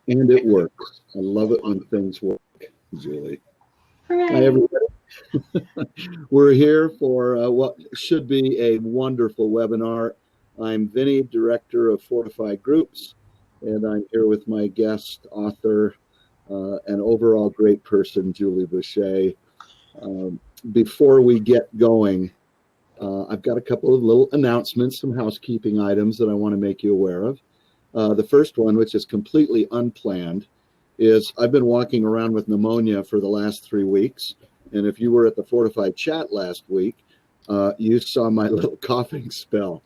And it works. I love it when things work, Julie. Hi, Hooray. everybody. We're here for what should be a wonderful webinar. I'm Vinny, Director of Fortified Groups, and I'm here with my guest, author, and overall great person, Julie Boucher. Before we get going, I've got a couple of little announcements, some housekeeping items that I want to make you aware of. The first one, which is completely unplanned, is I've been walking around with pneumonia for the last 3 weeks. And if you were at the Fortified chat last week, you saw my little coughing spell.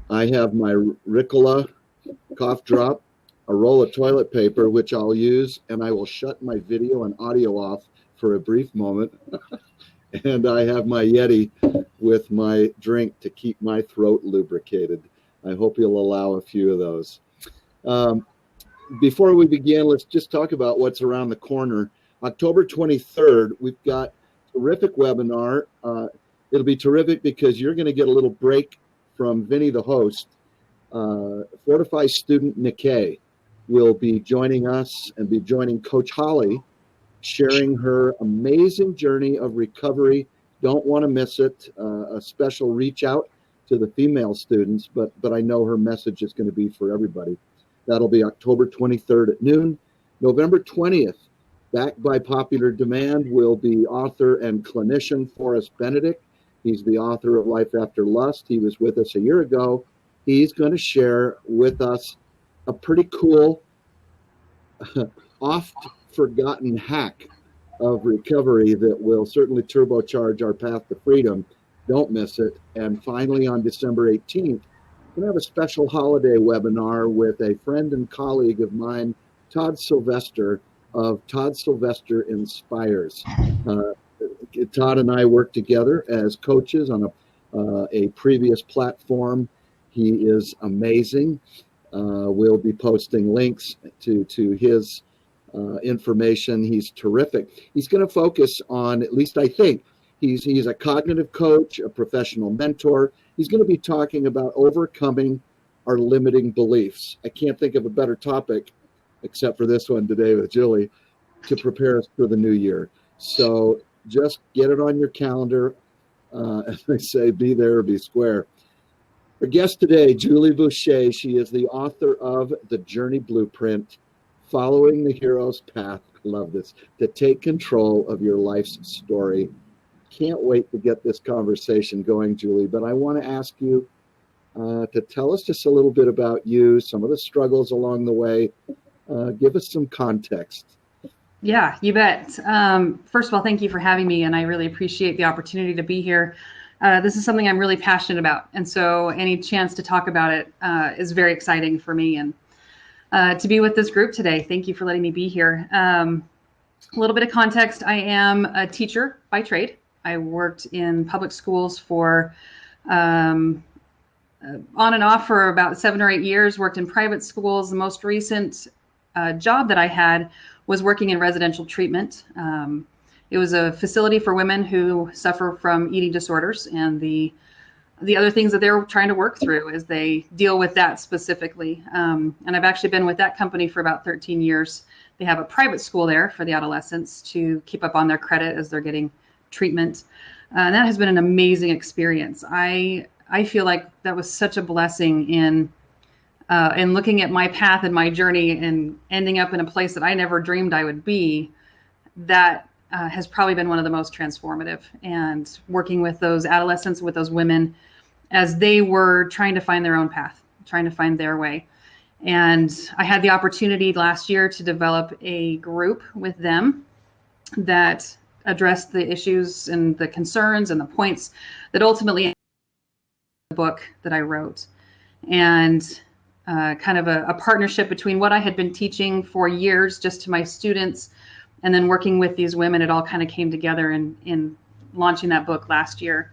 I have my Ricola cough drop, a roll of toilet paper, which I'll use, and I will shut my video and audio off for a brief moment. And I have my Yeti with my drink to keep my throat lubricated. I hope you'll allow a few of those. Before we begin, let's just talk about what's around the corner. October 23rd, we've got a terrific webinar. It'll be terrific because you're going to get a little break from Vinny, the host. Fortify student Nikkei will be joining us and be joining Coach Holly, sharing her amazing journey of recovery. Don't want to miss it. A special reach out to the female students, but I know her message is going to be for everybody. That'll be October 23rd at noon. November 20th, back by popular demand, will be author and clinician Forrest Benedict. He's the author of Life After Lust. He was with us a year ago. He's going to share with us a pretty cool, oft-forgotten hack of recovery that will certainly turbocharge our path to freedom. Don't miss it. And finally, on December 18th, we're going to have a special holiday webinar with a friend and colleague of mine, Todd Sylvester of Todd Sylvester Inspires. Todd and I worked together as coaches on a previous platform. He is amazing. We'll be posting links to his information. He's terrific. He's going to focus on, at least I think, he's a cognitive coach, a professional mentor. He's going to be talking about overcoming our limiting beliefs. I can't think of a better topic, except for this one today with Julie, to prepare us for the new year. So just get it on your calendar. As they say, be there or be square. Our guest today, Julie Boucher. She is the author of The Journey Blueprint, Following the Hero's Path. I love this. To take control of your life's story. Can't wait to get this conversation going, Julie, but I want to ask you to tell us just a little bit about you, some of the struggles along the way. Give us some context. Yeah, you bet. First of all, thank you for having me, and I really appreciate the opportunity to be here. This is something I'm really passionate about, and so any chance to talk about it is very exciting for me, and to be with this group today. Thank you for letting me be here. A little bit of context. I am a teacher by trade. I worked in public schools for on and off for about 7 or 8 years, worked in private schools. The most recent job that I had was working in residential treatment. It was a facility for women who suffer from eating disorders and the other things that they're trying to work through as they deal with that specifically. And I've actually been with that company for about 13 years. They have a private school there for the adolescents to keep up on their credit as they're getting treatment. And that has been an amazing experience. I feel like that was such a blessing in looking at my path and my journey and ending up in a place that I never dreamed I would be. That has probably been one of the most transformative, and working with those adolescents, with those women, as they were trying to find their own path, trying to find their way. And I had the opportunity last year to develop a group with them that addressed the issues and the concerns and the points that ultimately the book that I wrote. And kind of a partnership between what I had been teaching for years just to my students and then working with these women. It all kind of came together in launching that book last year.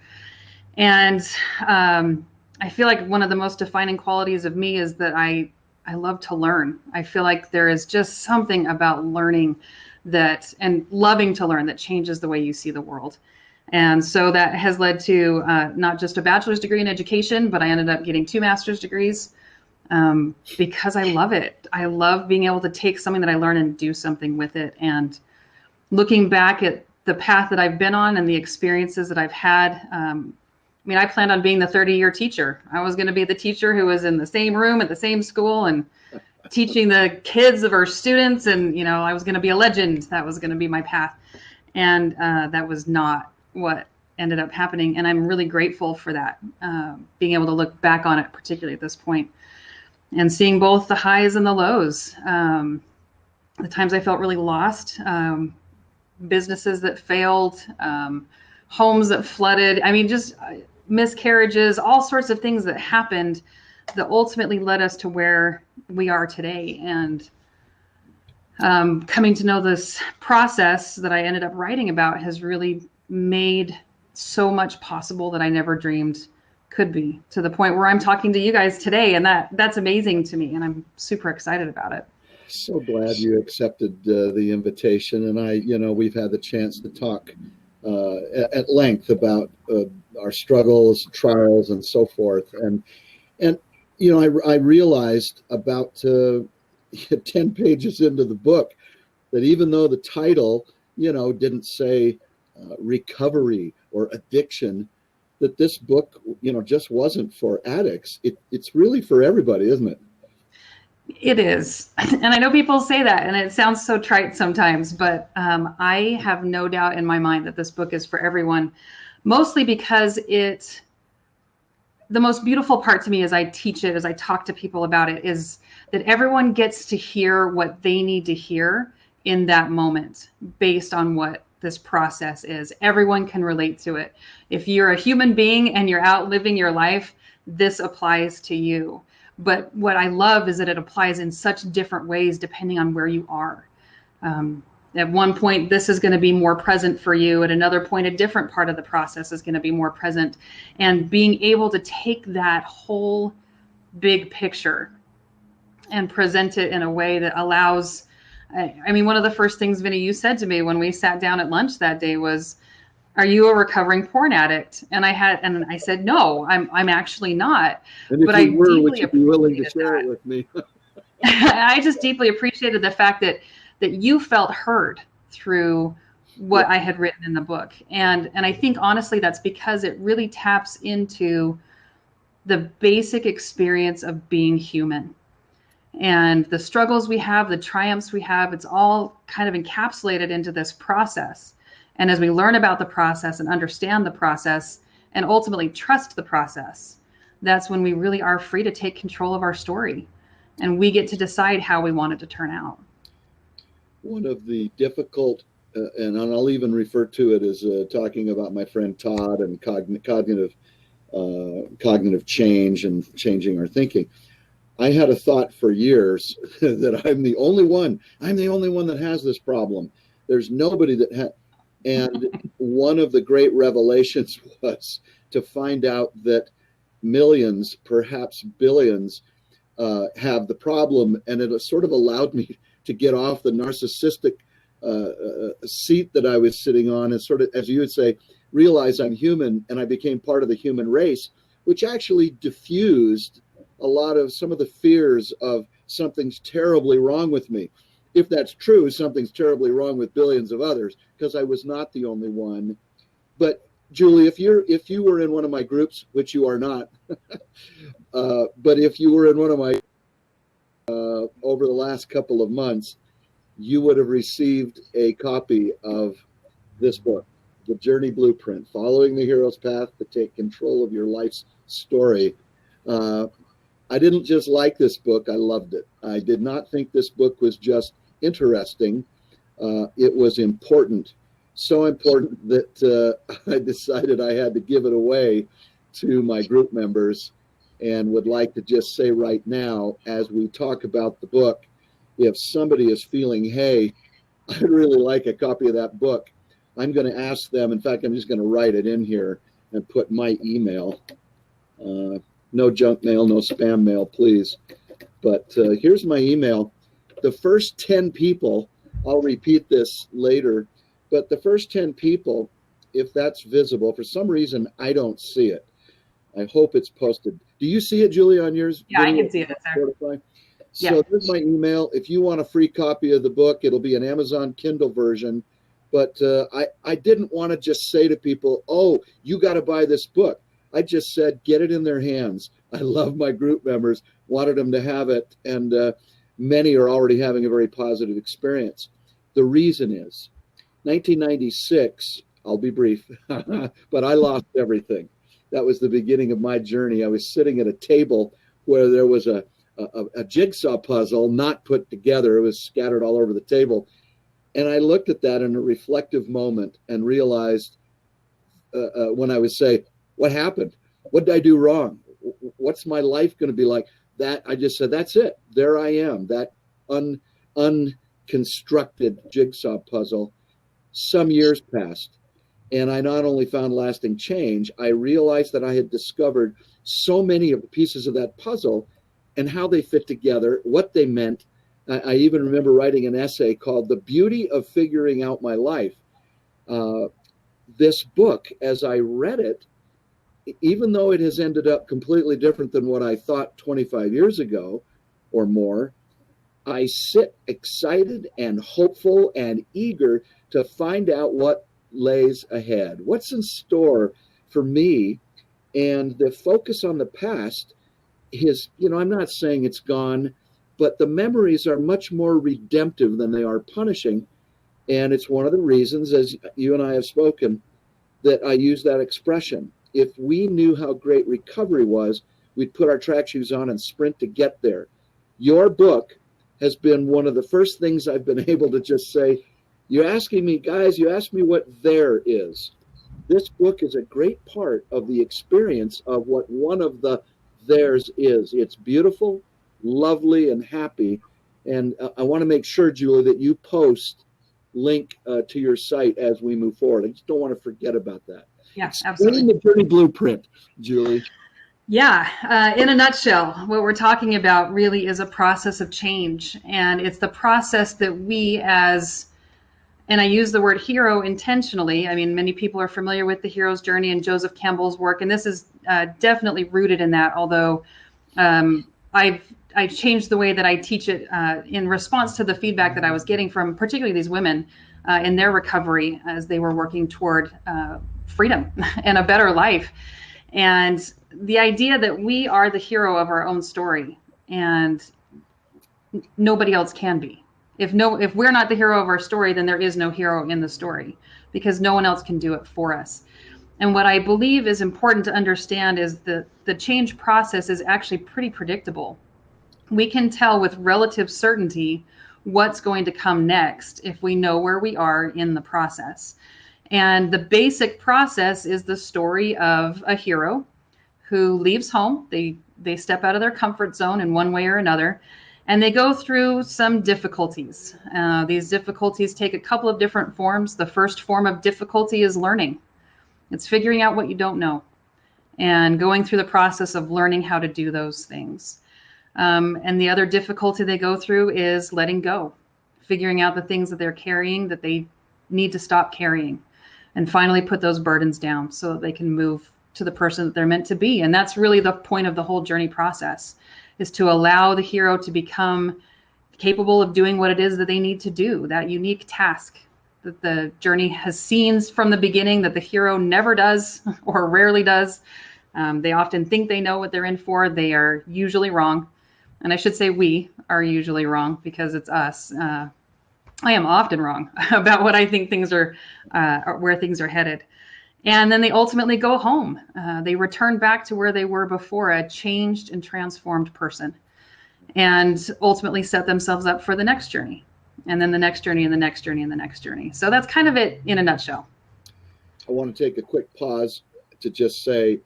And I feel like one of the most defining qualities of me is that I love to learn. I feel like there is just something about learning and loving to learn that changes the way you see the world. And so that has led to not just a bachelor's degree in education, but I ended up getting 2 master's degrees. because I love it. I love being able to take something that I learn and do something with it. And looking back at the path that I've been on and the experiences that I've had, I mean, I planned on being the 30-year teacher. I was going to be the teacher who was in the same room at the same school and teaching the kids of our students. And, you know, I was going to be a legend. That was going to be my path. And that was not what ended up happening. And I'm really grateful for that, being able to look back on it, particularly at this point, and seeing both the highs and the lows. The times I felt really lost, businesses that failed, homes that flooded. I mean, just miscarriages, all sorts of things that happened that ultimately led us to where we are today. And coming to know this process that I ended up writing about has really made so much possible that I never dreamed could be, to the point where I'm talking to you guys today. And that's amazing to me. And I'm super excited about it. So glad you accepted the invitation. And we've had the chance to talk at length about our struggles, trials, and so forth. And I realized about 10 pages into the book that even though the title, didn't say recovery or addiction, that this book, just wasn't for addicts. It's really for everybody, isn't it? It is. And I know people say that, and it sounds so trite sometimes, but I have no doubt in my mind that this book is for everyone, mostly because the most beautiful part to me as I teach it, as I talk to people about it, is that everyone gets to hear what they need to hear in that moment based on what this process is. Everyone can relate to it. If you're a human being and you're out living your life, this applies to you. But what I love is that it applies in such different ways depending on where you are. At one point, this is going to be more present for you. At another point, a different part of the process is going to be more present. And being able to take that whole big picture and present it in a way that allows, I mean, one of the first things, Vinny, you said to me when we sat down at lunch that day was, "Are you a recovering porn addict?" And I said, "No, I'm actually not." And if you were, would you be willing to share it with me? I just deeply appreciated the fact that you felt heard through what I had written in the book. And I think honestly, that's because it really taps into the basic experience of being human. And the struggles we have, the triumphs we have, it's all kind of encapsulated into this process. And as we learn about the process and understand the process and ultimately trust the process, that's when we really are free to take control of our story. And we get to decide how we want it to turn out. One of the difficult, and I'll even refer to it as talking about my friend Todd and cognitive change and changing our thinking. I had a thought for years that I'm the only one that has this problem. There's nobody that has. And one of the great revelations was to find out that millions, perhaps billions, have the problem. And it sort of allowed me to get off the narcissistic seat that I was sitting on and sort of, as you would say, realize I'm human, and I became part of the human race, which actually diffused a lot of some of the fears of something's terribly wrong with me. If that's true, something's terribly wrong with billions of others, because I was not the only one. But Julie, if you were in one of my groups, which you are not, but if you were in one of my over the last couple of months, you would have received a copy of this book, The Journey Blueprint, Following the Hero's Path to Take Control of Your Life's Story. I didn't just like this book, I loved it. I did not think this book was just interesting. It was important, so important that I decided I had to give it away to my group members, and would like to just say right now, as we talk about the book, if somebody is feeling, hey, I'd really like a copy of that book, I'm going to ask them. In fact, I'm just going to write it in here and put my email. No junk mail, no spam mail, please. But here's my email. The first 10 people, I'll repeat this later, but the first 10 people, if that's visible, for some reason, I don't see it. I hope it's posted. Do you see it, Julie, on yours? Yeah, I can see it there. So Yeah. there's my email. If you want a free copy of the book, it'll be an Amazon Kindle version. But I didn't want to just say to people, oh, you got to buy this book. I just said, get it in their hands. I love my group members, wanted them to have it. And many are already having a very positive experience. The reason is 1996, I'll be brief, but I lost everything. That was the beginning of my journey. I was sitting at a table where there was a jigsaw puzzle not put together. It was scattered all over the table. And I looked at that in a reflective moment and realized when I would say, what happened? What did I do wrong? What's my life going to be like? That I just said, that's it. There I am, that unconstructed jigsaw puzzle. Some years passed, and I not only found lasting change, I realized that I had discovered so many of the pieces of that puzzle and how they fit together, what they meant. I even remember writing an essay called The Beauty of Figuring Out My Life. This book, as I read it, even though it has ended up completely different than what I thought 25 years ago or more, I sit excited and hopeful and eager to find out what lays ahead, what's in store for me. And the focus on the past is, I'm not saying it's gone, but the memories are much more redemptive than they are punishing. And it's one of the reasons, as you and I have spoken, that I use that expression. If we knew how great recovery was, we'd put our track shoes on and sprint to get there. Your book has been one of the first things I've been able to just say, you're asking me, guys, you asked me what there is. This book is a great part of the experience of what one of the theirs is. It's beautiful, lovely, and happy. And I want to make sure, Julie, that you post link to your site as we move forward. I just don't want to forget about that. Yeah, absolutely. The journey blueprint, Julie. Yeah, in a nutshell, what we're talking about really is a process of change. And it's the process that we and I use the word hero intentionally. I mean, many people are familiar with the hero's journey and Joseph Campbell's work, and this is definitely rooted in that, although I've changed the way that I teach it in response to the feedback that I was getting from particularly these women in their recovery as they were working toward freedom and a better life. And the idea that we are the hero of our own story and nobody else can be. If we're not the hero of our story, then there is no hero in the story because no one else can do it for us. And what I believe is important to understand is the change process is actually pretty predictable. We can tell with relative certainty what's going to come next if we know where we are in the process. And the basic process is the story of a hero who leaves home. They step out of their comfort zone in one way or another, and they go through some difficulties. These difficulties take a couple of different forms. The first form of difficulty is learning. It's figuring out what you don't know and going through the process of learning how to do those things. And the other difficulty they go through is letting go, figuring out the things that they're carrying that they need to stop carrying, and finally put those burdens down so that they can move to the person that they're meant to be. And that's really the point of the whole journey process, is to allow the hero to become capable of doing what it is that they need to do, that unique task that the journey has seen from the beginning that the hero never does or rarely does. They often think they know what they're in for. They are usually wrong. And I should say we are usually wrong because it's us. I am often wrong about what I think things are, where things are headed. And then they ultimately go home. They return back to where they were before, a changed and transformed person, and ultimately set themselves up for the next journey, and then the next journey, and the next journey, and the next journey. So that's kind of it in a nutshell. I want to take a quick pause to just say,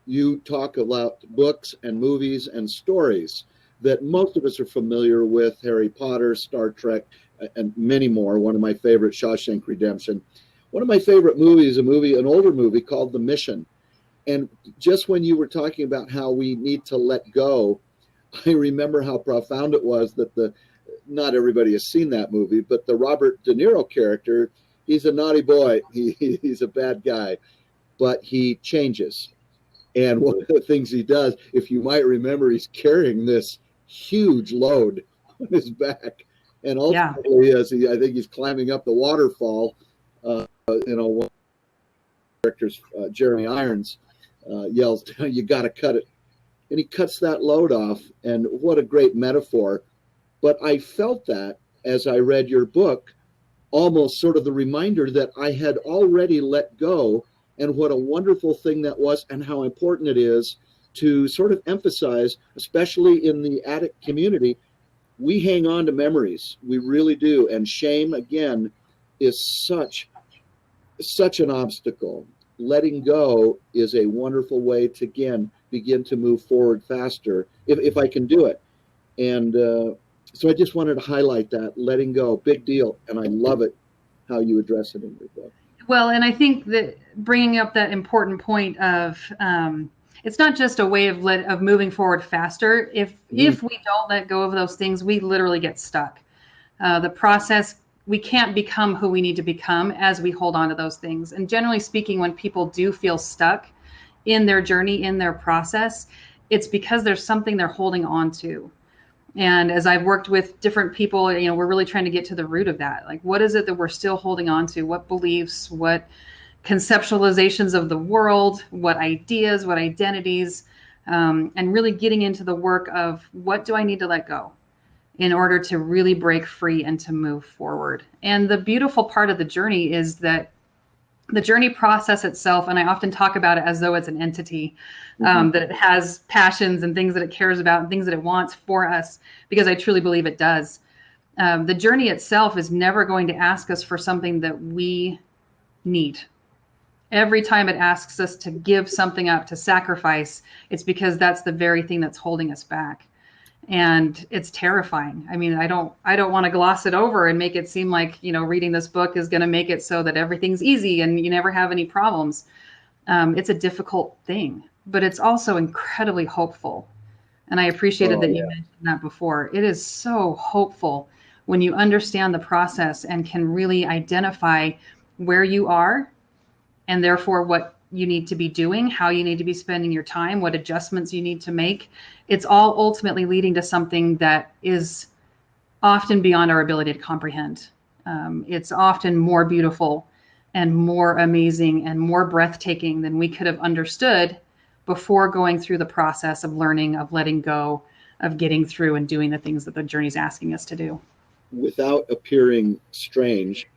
you talk about books and movies and stories that most of us are familiar with: Harry Potter, Star Trek, and many more. One of my favorite, Shawshank Redemption. One of my favorite movies, an older movie called The Mission. And just when you were talking about how we need to let go, I remember how profound it was that not everybody has seen that movie, but the Robert De Niro character, he's a naughty boy. He's a bad guy, but he changes. And one of the things he does, if you might remember, he's carrying this huge load on his back. And ultimately, I think he's climbing up the waterfall, one of the characters, Jeremy Irons, yells, "You got to cut it." And he cuts that load off. And what a great metaphor. But I felt that as I read your book, almost sort of the reminder that I had already let go, and what a wonderful thing that was, and how important it is to sort of emphasize, especially in the addict community, we hang on to memories. We really do. And shame, again, is such an obstacle. Letting go is a wonderful way to, again, begin to move forward faster, if I can do it. And so I just wanted to highlight that, letting go, big deal. And I love it, how you address it in your book. Well, and I think that bringing up that important point of it's not just a way of moving forward faster. If we don't let go of those things, we literally get stuck. The process, we can't become who we need to become as we hold on to those things. And generally speaking, when people do feel stuck in their journey, in their process, it's because there's something they're holding on to. And as I've worked with different people, we're really trying to get to the root of that. Like, what is it that we're still holding on to? What beliefs, what conceptualizations of the world, what ideas, what identities, and really getting into the work of what do I need to let go in order to really break free and to move forward. And the beautiful part of the journey is that the journey process itself, and I often talk about it as though it's an entity, that it has passions and things that it cares about and things that it wants for us, because I truly believe it does. The journey itself is never going to ask us for something that we need. Every time it asks us to give something up, to sacrifice, it's because that's the very thing that's holding us back. And it's terrifying. I mean, I don't want to gloss it over and make it seem like, reading this book is going to make it so that everything's easy and you never have any problems. It's a difficult thing, but it's also incredibly hopeful. And I appreciated that you mentioned that before. It is so hopeful when you understand the process and can really identify where you are, and therefore what you need to be doing, how you need to be spending your time, what adjustments you need to make. It's all ultimately leading to something that is often beyond our ability to comprehend. It's often more beautiful and more amazing and more breathtaking than we could have understood before going through the process of learning, of letting go, of getting through and doing the things that the journey's asking us to do. Without appearing strange,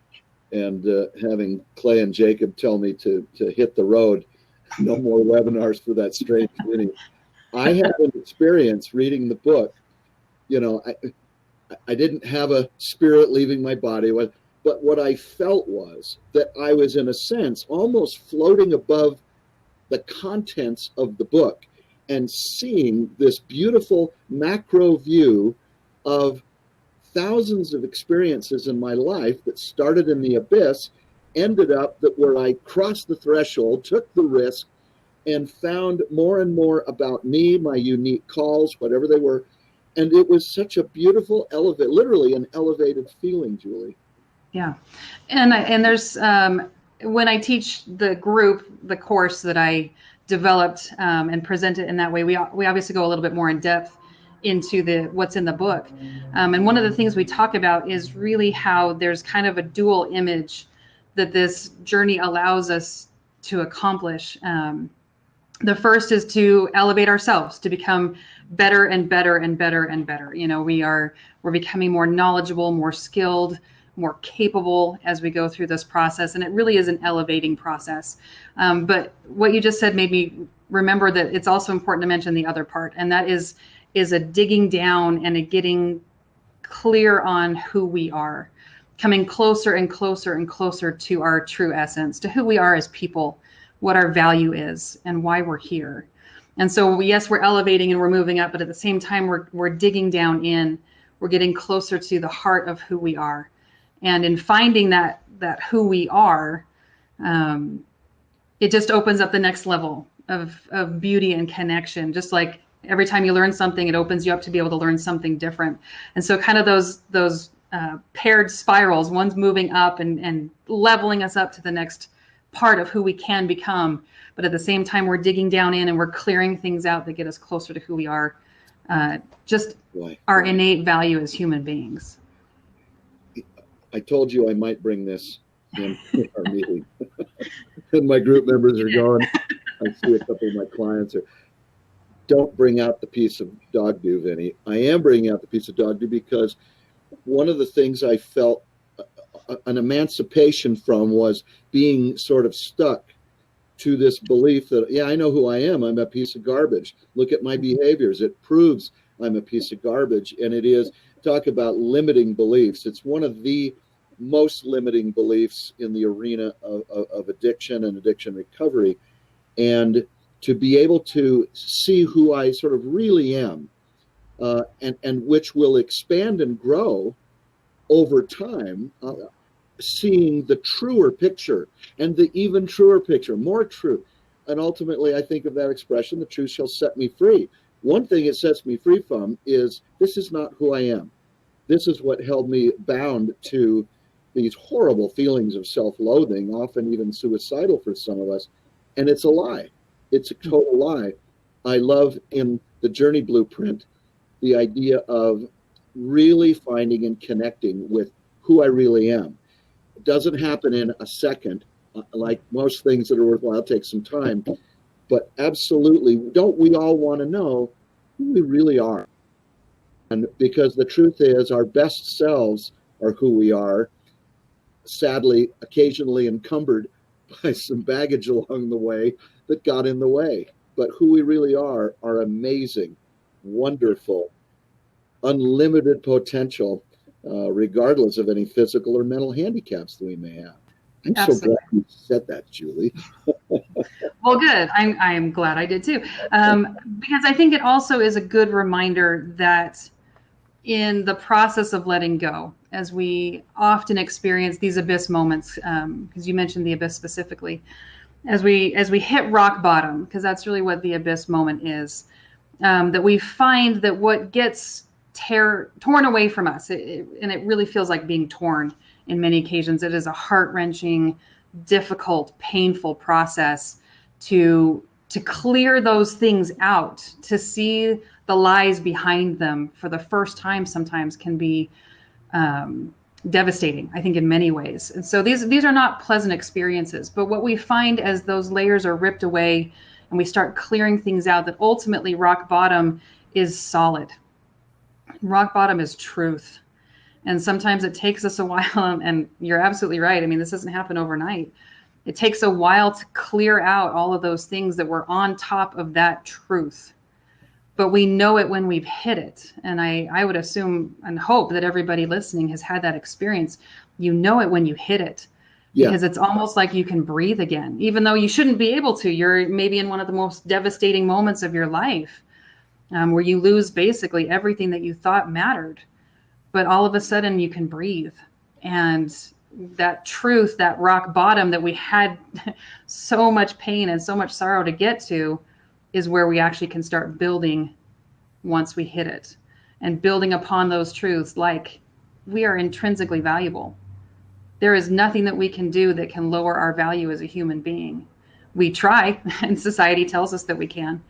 and having Clay and Jacob tell me to hit the road, no more webinars for that strange community. I had an experience reading the book. I didn't have a spirit leaving my body, but what I felt was that I was, in a sense, almost floating above the contents of the book and seeing this beautiful macro view of thousands of experiences in my life that started in the abyss, ended up that where I crossed the threshold, took the risk, and found more and more about me, my unique calls, whatever they were. And it was such a beautiful, literally an elevated feeling, Julie. Yeah. And there's, when I teach the group, the course that I developed and present it in that way, we obviously go a little bit more in depth into what's in the book. And one of the things we talk about is really how there's kind of a dual image that this journey allows us to accomplish. The first is to elevate ourselves, to become better and better and better and better. We're becoming more knowledgeable, more skilled, more capable as we go through this process. And it really is an elevating process. But what you just said made me remember that it's also important to mention the other part, and that is a digging down and a getting clear on who we are, coming closer and closer and closer to our true essence, to who we are as people, what our value is, and why we're here. And so, yes, we're elevating and we're moving up, but at the same time, we're digging down in, we're getting closer to the heart of who we are. And in finding that who we are, it just opens up the next level of beauty and connection. Just like every time you learn something, it opens you up to be able to learn something different. And so kind of those paired spirals, one's moving up and leveling us up to the next part of who we can become. But at the same time, we're digging down in and we're clearing things out that get us closer to who we are. Just our innate value as human beings. I told you I might bring this in our meeting. And my group members are going. I see a couple of my clients are. Don't bring out the piece of dog do, Vinny. I am bringing out the piece of dog do because one of the things I felt an emancipation from was being sort of stuck to this belief that, yeah, I know who I am. I'm a piece of garbage. Look at my behaviors. It proves I'm a piece of garbage. And it is, talk about limiting beliefs. It's one of the most limiting beliefs in the arena of addiction and addiction recovery. And to be able to see who I sort of really am, and which will expand and grow over time, seeing the truer picture and the even truer picture, more true. And ultimately, I think of that expression, the truth shall set me free. One thing it sets me free from is this is not who I am. This is what held me bound to these horrible feelings of self-loathing, often even suicidal for some of us. And it's a lie. It's a total lie. I love in the Journey Blueprint the idea of really finding and connecting with who I really am. It doesn't happen in a second. Like most things that are worthwhile, take some time. But absolutely, don't we all want to know who we really are? And because the truth is, our best selves are who we are, sadly, occasionally encumbered by some baggage along the way that got in the way. But who we really are amazing, wonderful, unlimited potential, regardless of any physical or mental handicaps that we may have. I'm Absolutely. So glad you said that, Julie. Well, good. I'm glad I did too. Because I think it also is a good reminder that in the process of letting go, as we often experience these abyss moments, because you mentioned the abyss specifically, as we hit rock bottom, because that's really what the abyss moment is, that we find that what gets torn away from us, and it really feels like being torn in many occasions. It is a heart-wrenching, difficult, painful process to clear those things out, to see the lies behind them for the first time sometimes can be devastating, I think, in many ways. And so these are not pleasant experiences, but what we find as those layers are ripped away and we start clearing things out, that ultimately rock bottom is solid. Rock bottom is truth. And sometimes it takes us a while, and you're absolutely right. I mean, this doesn't happen overnight. It takes a while to clear out all of those things that were on top of that truth. But we know it when we've hit it. And I would assume and hope that everybody listening has had that experience. You know it when you hit it. Yeah. Because it's almost like you can breathe again, even though you shouldn't be able to. You're maybe in one of the most devastating moments of your life, where you lose basically everything that you thought mattered. But all of a sudden you can breathe. And that truth, that rock bottom that we had so much pain and so much sorrow to get to, is where we actually can start building once we hit it, and building upon those truths, like we are intrinsically valuable. There is nothing that we can do that can lower our value as a human being. We try, and society tells us that we can,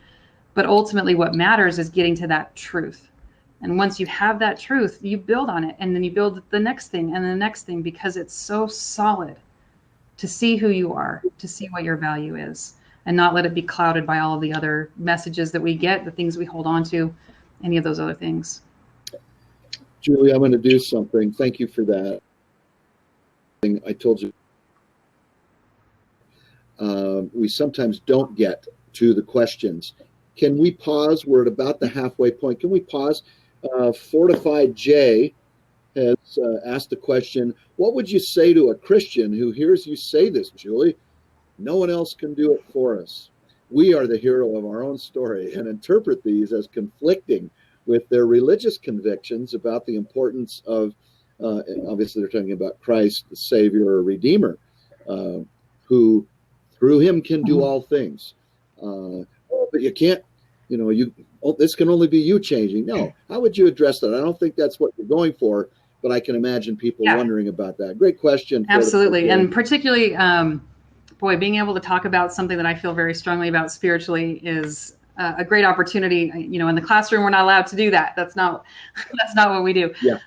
but ultimately what matters is getting to that truth. And once you have that truth, you build on it, and then you build the next thing and the next thing, because it's so solid to see who you are, to see what your value is, and not let it be clouded by all of the other messages that we get, the things we hold on to, any of those other things. Julie, I'm going to do something. Thank you for that. I told you, we sometimes don't get to the questions. Can we pause? We're at about the halfway point. Can we pause? Fortified J has asked the question, what would you say to a Christian who hears you say this, Julie? No one else can do it for us. We are the hero of our own story, and interpret these as conflicting with their religious convictions about the importance of, obviously they're talking about Christ, the Savior or Redeemer, who through him can do all things. But you can't, this can only be you changing. No, how would you address that? I don't think that's what you're going for, but I can imagine people wondering about that. Great question. Absolutely. And particularly, boy, being able to talk about something that I feel very strongly about spiritually is a great opportunity. You know, in the classroom, we're not allowed to do that. That's not what we do. Yeah.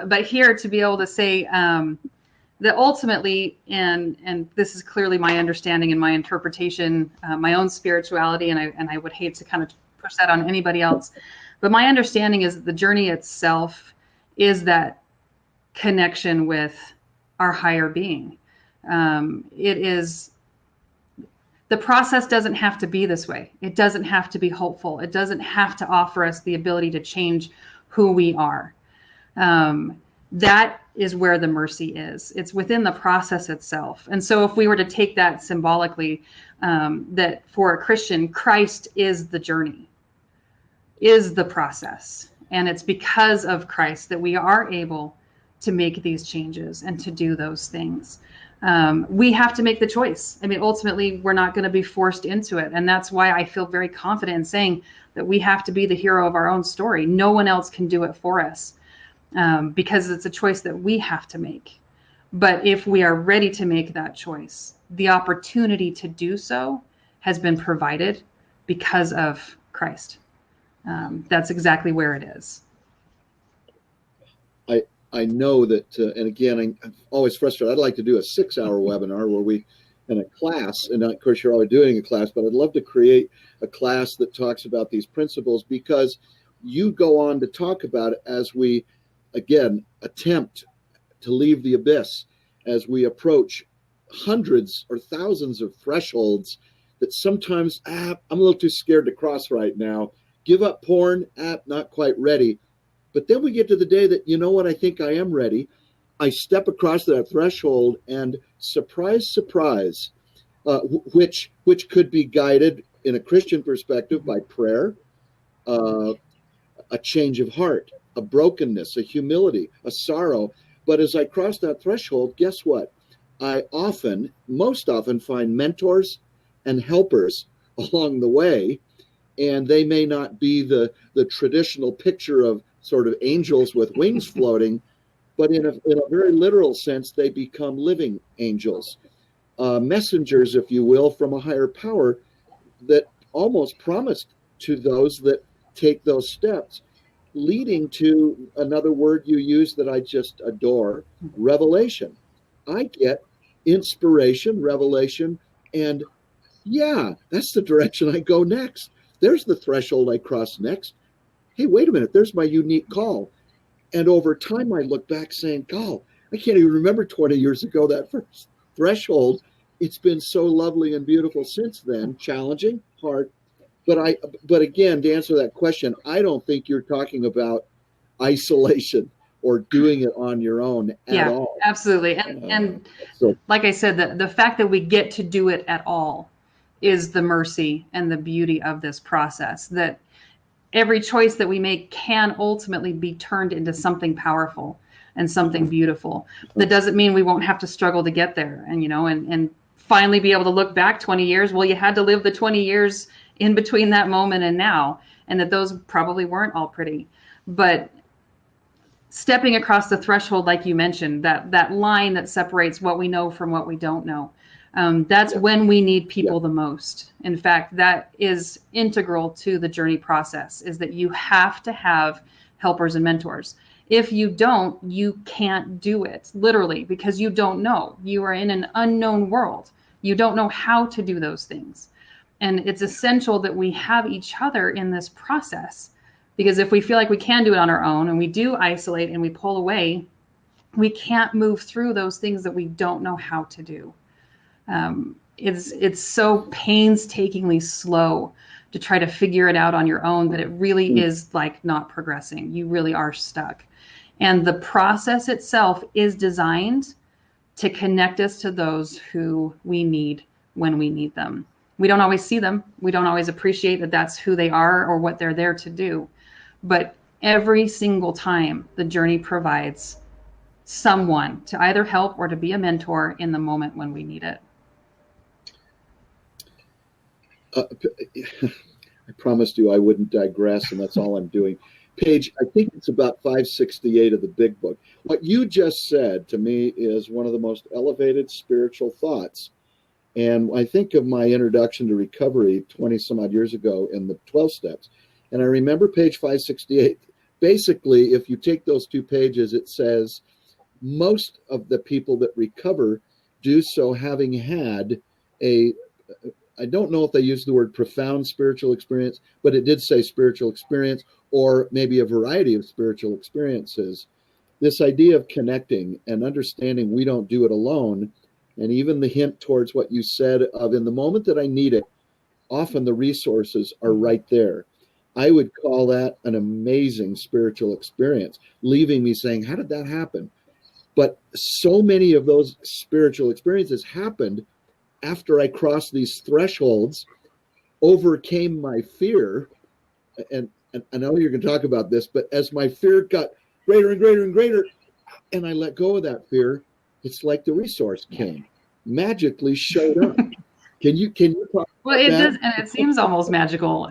But here, to be able to say that ultimately, and this is clearly my understanding and my interpretation, my own spirituality, and I would hate to kind of push that on anybody else, but my understanding is that the journey itself is that connection with our higher being. It is. The process doesn't have to be this way. It doesn't have to be hopeful. It doesn't have to offer us the ability to change who we are. That is where the mercy is. It's within the process itself. And so if we were to take that symbolically, that for a Christian, Christ is the journey, is the process. And it's because of Christ that we are able to make these changes and to do those things. We have to make the choice. I mean, ultimately, we're not going to be forced into it. And that's why I feel very confident in saying that we have to be the hero of our own story. No one else can do it for us, because it's a choice that we have to make. But if we are ready to make that choice, the opportunity to do so has been provided because of Christ. That's exactly where it is. I know that, and again, I'm always frustrated. I'd like to do a 6-hour webinar where we, in a class, and of course you're already doing a class, but I'd love to create a class that talks about these principles, because you go on to talk about it as we, again, attempt to leave the abyss, as we approach hundreds or thousands of thresholds that sometimes, I'm a little too scared to cross right now. Give up porn, not quite ready. But then we get to the day that, you know what, I think I am ready. I step across that threshold, and surprise, surprise, which could be guided in a Christian perspective by prayer, a change of heart, a brokenness, a humility, a sorrow. But as I cross that threshold, guess what? I most often find mentors and helpers along the way, and they may not be the traditional picture of sort of angels with wings floating, but in a very literal sense, they become living angels, messengers, if you will, from a higher power that almost promised to those that take those steps, leading to another word you use that I just adore, revelation. I get inspiration, revelation, and yeah, that's the direction I go next. There's the threshold I cross next. Hey, wait a minute, there's my unique call. And over time, I look back saying, God, I can't even remember 20 years ago, that first threshold. It's been so lovely and beautiful since then, challenging, hard. But again, to answer that question, I don't think you're talking about isolation or doing it on your own at all. Yeah, absolutely. And so, like I said, the fact that we get to do it at all is the mercy and the beauty of this process, that every choice that we make can ultimately be turned into something powerful and something beautiful. That doesn't mean we won't have to struggle to get there, and finally be able to look back 20 years. Well, you had to live the 20 years in between that moment and now, and that those probably weren't all pretty. But stepping across the threshold, like you mentioned, that line that separates what we know from what we don't know, that's when we need people the most. In fact, that is integral to the journey process, is that you have to have helpers and mentors. If you don't, you can't do it, literally, because you don't know. You are in an unknown world. You don't know how to do those things. And it's essential that we have each other in this process, because if we feel like we can do it on our own and we do isolate and we pull away, we can't move through those things that we don't know how to do. It's so painstakingly slow to try to figure it out on your own that it really is like not progressing. You really are stuck. And the process itself is designed to connect us to those who we need when we need them. We don't always see them. We don't always appreciate that that's who they are or what they're there to do. But every single time, the journey provides someone to either help or to be a mentor in the moment when we need it. I promised you I wouldn't digress, and that's all I'm doing. Page, I think it's about 568 of the big book. What you just said to me is one of the most elevated spiritual thoughts And I think of my introduction to recovery 20 some odd years ago in the 12 steps. And I remember page 568. Basically, if you take those 2 pages, it says most of the people that recover do so having had a, I don't know if they use the word profound spiritual experience, but it did say spiritual experience, or maybe a variety of spiritual experiences. This idea of connecting and understanding we don't do it alone. And even the hint towards what you said of in the moment that I need it, often the resources are right there. I would call that an amazing spiritual experience, leaving me saying, how did that happen? But so many of those spiritual experiences happened after I crossed these thresholds, overcame my fear. And I know you're going to talk about this, but as my fear got greater and greater and greater, and I let go of that fear, it's like the resource came, magically showed up. Can you talk Well, about it that? does, and it seems almost magical.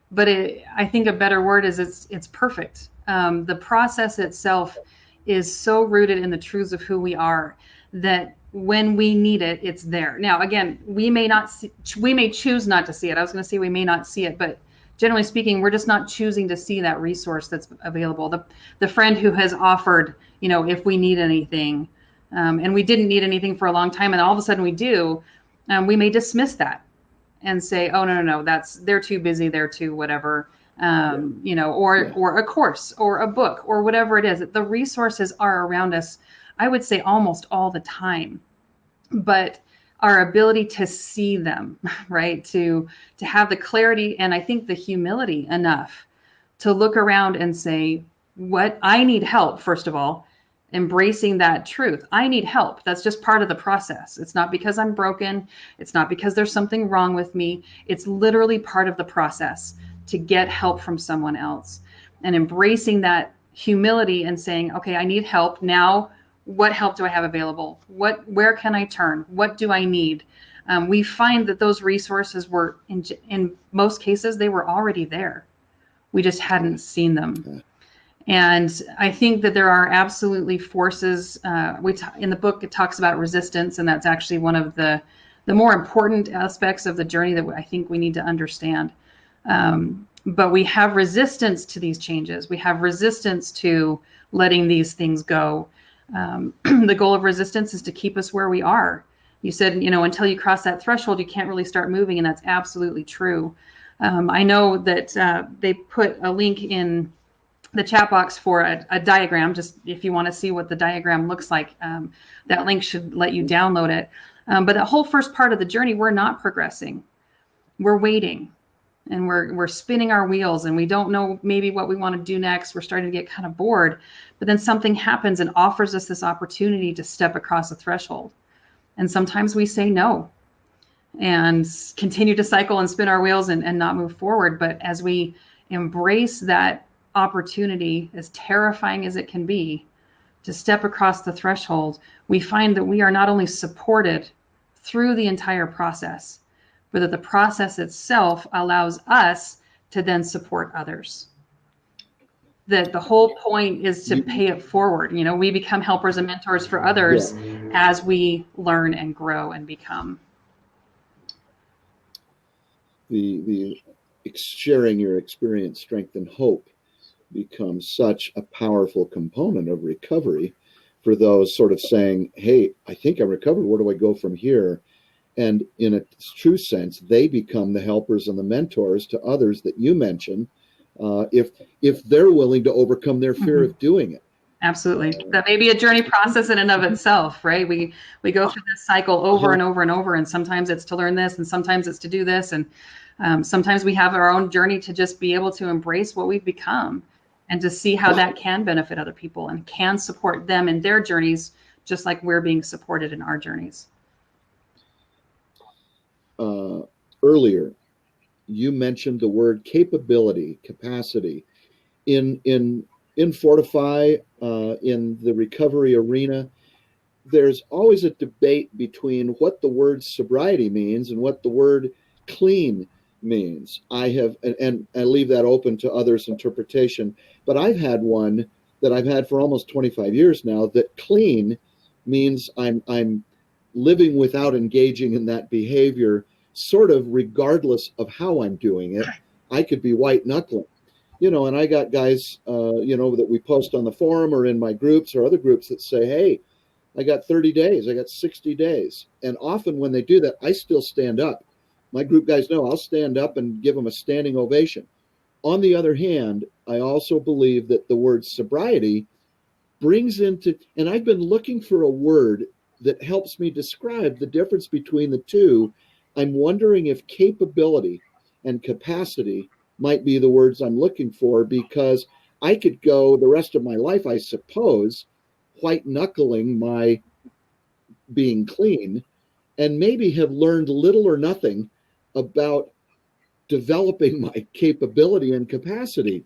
But I think a better word is it's perfect. The process itself is so rooted in the truths of who we are that when we need it, it's there. Now, again, we may choose not to see it. I was going to say we may not see it, but generally speaking, we're just not choosing to see that resource that's available. The friend who has offered, if we need anything, and we didn't need anything for a long time, and all of a sudden we do, we may dismiss that and say, oh, no, they're too busy, they're too whatever, or a course or a book or whatever it is. The resources are around us, I would say almost all the time, but our ability to see them, right, to have the clarity and I think the humility enough to look around and say, what I need help, first of all, embracing that truth. I need help. That's just part of the process. It's not because I'm broken. It's not because there's something wrong with me. It's literally part of the process to get help from someone else, and embracing that humility and saying, okay, I need help. Now, what help do I have available? Where can I turn? What do I need? We find that those resources were, in most cases, they were already there. We just hadn't seen them. And I think that there are absolutely forces. In the book, it talks about resistance, and that's actually one of the more important aspects of the journey that I think we need to understand. But we have resistance to these changes. We have resistance to letting these things go. The goal of resistance is to keep us where we are. You said, until you cross that threshold, you can't really start moving, and that's absolutely true. I know that they put a link in the chat box for a diagram, just if you want to see what the diagram looks like. That link should let you download it. But the whole first part of the journey, we're not progressing. We're waiting, and we're spinning our wheels, and we don't know maybe what we want to do next. We're starting to get kind of bored, but then something happens and offers us this opportunity to step across a threshold. And sometimes we say no and continue to cycle and spin our wheels and not move forward. But as we embrace that opportunity, as terrifying as it can be, to step across the threshold, we find that we are not only supported through the entire process, but that the process itself allows us to then support others. That the whole point is to pay it forward. We become helpers and mentors for others as we learn and grow and become. The sharing your experience, strength, and hope becomes such a powerful component of recovery for those sort of saying, hey, I think I'm recovered. Where do I go from here? And in a true sense, they become the helpers and the mentors to others that you mentioned, if they're willing to overcome their fear of doing it. Absolutely. That may be a journey process in and of itself, right? We go through this cycle over and over and over, and sometimes it's to learn this, and sometimes it's to do this, and sometimes we have our own journey to just be able to embrace what we've become and to see how that can benefit other people and can support them in their journeys, just like we're being supported in our journeys. Earlier, you mentioned the word capability, capacity. In Fortify, in the recovery arena, there's always a debate between what the word sobriety means and what the word clean means. I leave that open to others' interpretation, but I've had one that I've had for almost 25 years now, that clean means I'm living without engaging in that behavior, sort of regardless of how I'm doing it. I could be white knuckling, and I got guys, that we post on the forum or in my groups or other groups that say, hey, I got 30 days, I got 60 days. And often when they do that, I still stand up. My group guys know I'll stand up and give them a standing ovation. On the other hand, I also believe that the word sobriety brings into, and I've been looking for a word that helps me describe the difference between the two. I'm wondering if capability and capacity might be the words I'm looking for, because I could go the rest of my life, I suppose, white knuckling my being clean, and maybe have learned little or nothing about developing my capability and capacity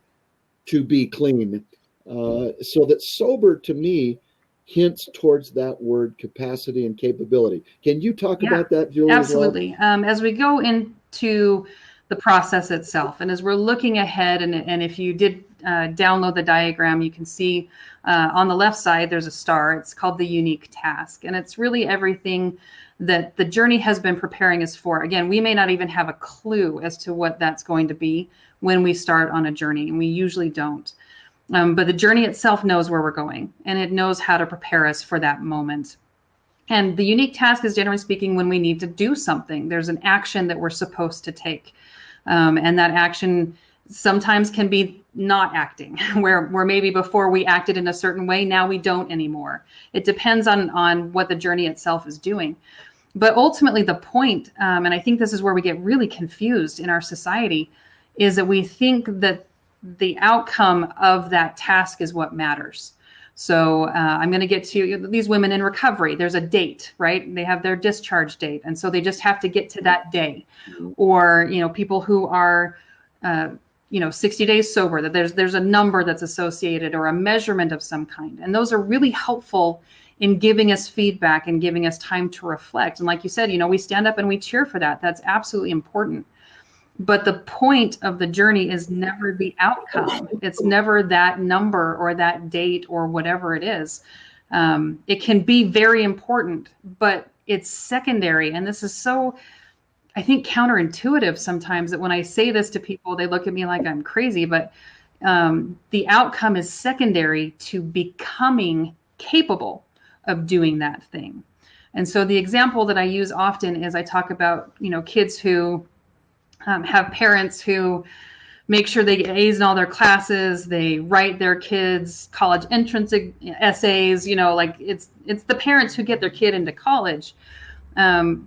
to be clean. So that sober to me hints towards that word capacity and capability. Can you talk about that, Julie? Absolutely. As we go into the process itself, and as we're looking ahead, and if you did download the diagram, you can see on the left side there's a star. It's called the unique task, and it's really everything that the journey has been preparing us for. Again, we may not even have a clue as to what that's going to be when we start on a journey, and we usually don't. But the journey itself knows where we're going, and it knows how to prepare us for that moment. And the unique task is, generally speaking, when we need to do something. There's an action that we're supposed to take. And that action sometimes can be not acting, where maybe before we acted in a certain way, now we don't anymore. It depends on what the journey itself is doing. But ultimately the point, and I think this is where we get really confused in our society, is that we think that the outcome of that task is what matters. So I'm going to get to these women in recovery. There's a date, right? They have their discharge date. And so they just have to get to that day. Or, people who are, 60 days sober, that there's a number that's associated or a measurement of some kind. And those are really helpful in giving us feedback and giving us time to reflect. And like you said, we stand up and we cheer for that. That's absolutely important. But the point of the journey is never the outcome. It's never that number or that date or whatever it is. It can be very important, but it's secondary. And this is so, I think, counterintuitive sometimes, that when I say this to people, they look at me like I'm crazy. But the outcome is secondary to becoming capable of doing that thing. And so the example that I use often is I talk about, kids who have parents who make sure they get A's in all their classes. They write their kids' college entrance essays. It's the parents who get their kid into college